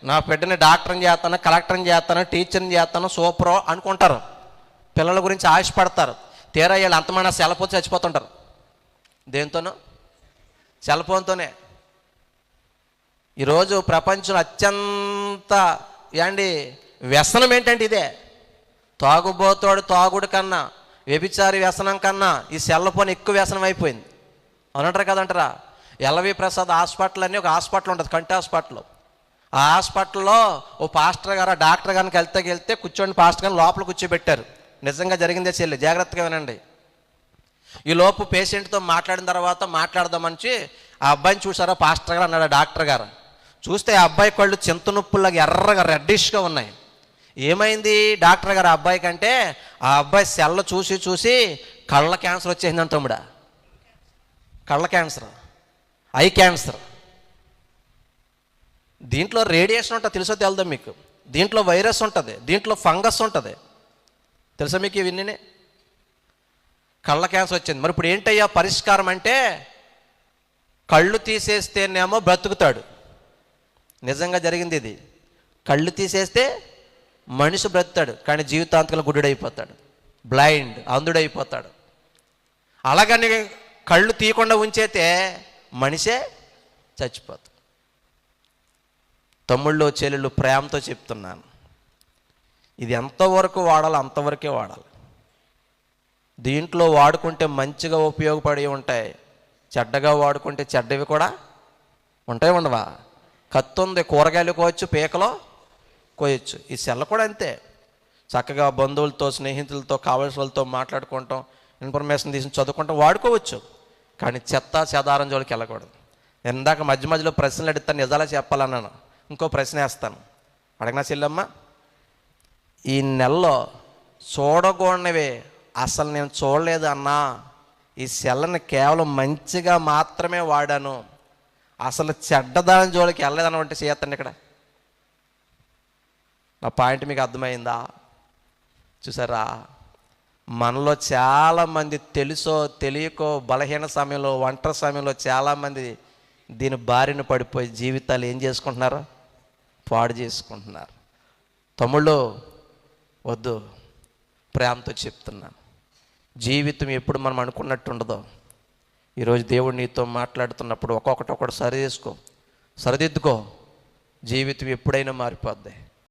నా బిడ్డని డాక్టర్ని చేస్తాను, కలెక్టర్ని చేస్తాను, టీచర్ని చేస్తాను, సూపరో అనుకుంటారు. పిల్లల గురించి ఆశపడతారు. తీరా వీళ్ళు అంతమంది సెలపోతే చచ్చిపోతుంటారు. దేంతోనో? సెల్ ఫోన్తోనే. ఈరోజు ప్రపంచంలో అత్యంత వ్యసనం ఏంటంటే ఇదే. తాగుబోతోడు తాగుడు కన్నా, వ్యభిచారి వ్యసనం కన్నా ఈ సెల్ ఫోన్ ఎక్కువ వ్యసనం అయిపోయింది. అవునంటారా కదంటారా? ఎల్వి ప్రసాద్ హాస్పిటల్ అని ఒక హాస్పిటల్ ఉంటుంది, కంటి హాస్పిటల్. ఆ హాస్పిటల్లో ఓ పాస్టర్ గారు డాక్టర్ గారికి వెళ్తే కూర్చోండి పాస్టర్ గారిని లోపల కూర్చోబెట్టారు. నిజంగా జరిగిందే చెల్లి, జాగ్రత్తగా వినండి. ఈ లోపు పేషెంట్తో మాట్లాడిన తర్వాత మాట్లాడదామని ఆ అబ్బాయిని చూసారా పాస్టర్ గారు అన్నాడు డాక్టర్ గారు. చూస్తే ఆ అబ్బాయి కళ్ళు చింత నొప్పులాగా ఎర్రగా రెడ్డిష్గా ఉన్నాయి. ఏమైంది డాక్టర్ గారు ఆ అబ్బాయి కంటే? ఆ అబ్బాయి సెల్ చూసి కళ్ళ క్యాన్సర్ వచ్చేసిందని తమ్ముడా. కళ్ళ క్యాన్సర్, ఐ క్యాన్సర్. దీంట్లో రేడియేషన్ ఉంటుంది, తెలుసో తెలదా మీకు? దీంట్లో వైరస్ ఉంటుంది, దీంట్లో ఫంగస్ ఉంటుంది, తెలుసా మీకు? ఇవన్నీ కళ్ళ క్యాన్సర్ వచ్చింది. మరి ఇప్పుడు ఏంటయ్యా పరిష్కారం అంటే, కళ్ళు తీసేస్తేనేమో బ్రతుకుతాడు. నిజంగా జరిగింది ఇది. కళ్ళు తీసేస్తే మనిషి బ్రతుకుతాడు, కానీ జీవితాంతకాలం గుడ్డుడైపోతాడు, బ్లైండ్, అంధుడైపోతాడు. అలాగని కళ్ళు తీయకుండా ఉంచేతే మనిషే చచ్చిపోతాడు. తమ్ముళ్ళు చెల్లెళ్ళు ప్రేమతో చెప్తున్నాను, ఇది ఎంతవరకు వాడాలో అంతవరకే వాడాలి. దీంట్లో వాడుకుంటే మంచిగా ఉపయోగపడి ఉంటాయి, చెడ్డగా వాడుకుంటే చెడ్డవి కూడా ఉంటాయి. ఉండవా? కత్తి ఉంది, కూరగాయలు కోయచ్చు, పీకలో కోయచ్చు. ఈ సెల్ కూడా అంతే. చక్కగా బంధువులతో, స్నేహితులతో, కావలసిన వాళ్ళతో మాట్లాడుకుంటాం, ఇన్ఫర్మేషన్ తీసి చదువుకుంటాం, వాడుకోవచ్చు. కానీ చెత్త చెదారం జోలికి వెళ్ళకూడదు. ఇందాక మధ్యలో ప్రశ్నలు అడుగుతాను, నిజాలే చెప్పాలన్నాను. ఇంకో ప్రశ్న వేస్తాను, అడగనా చెల్లమ్మ? ఈ నెలలో చూడకూడనివే అసలు నేను చూడలేదు అన్నా, ఈ సెల్ని కేవలం మంచిగా మాత్రమే వాడాను, అసలు చెడ్డదాని జోలికి వెళ్ళలేదని అంటే చేయొద్దండి. ఇక్కడ నా పాయింట్ మీకు అర్థమైందా? చూసారా, మనలో చాలామంది తెలుసో తెలియకో బలహీన సమయంలో, ఒంటరి సమయంలో చాలామంది దీని బారిన పడిపోయి జీవితాలు ఏం చేసుకుంటున్నారు? పాడు చేసుకుంటున్నారు. తమ్ముళ్ళు వద్దు, ప్రేమతో చెప్తున్నాను. జీవితం ఎప్పుడు మనం అనుకున్నట్టు ఉండదు. ఈరోజు దేవుడు నీతో మాట్లాడుతున్నప్పుడు ఒక్కొక్కటి సరిదిద్దుకో, జీవితం ఎప్పుడైనా మారిపోద్ది.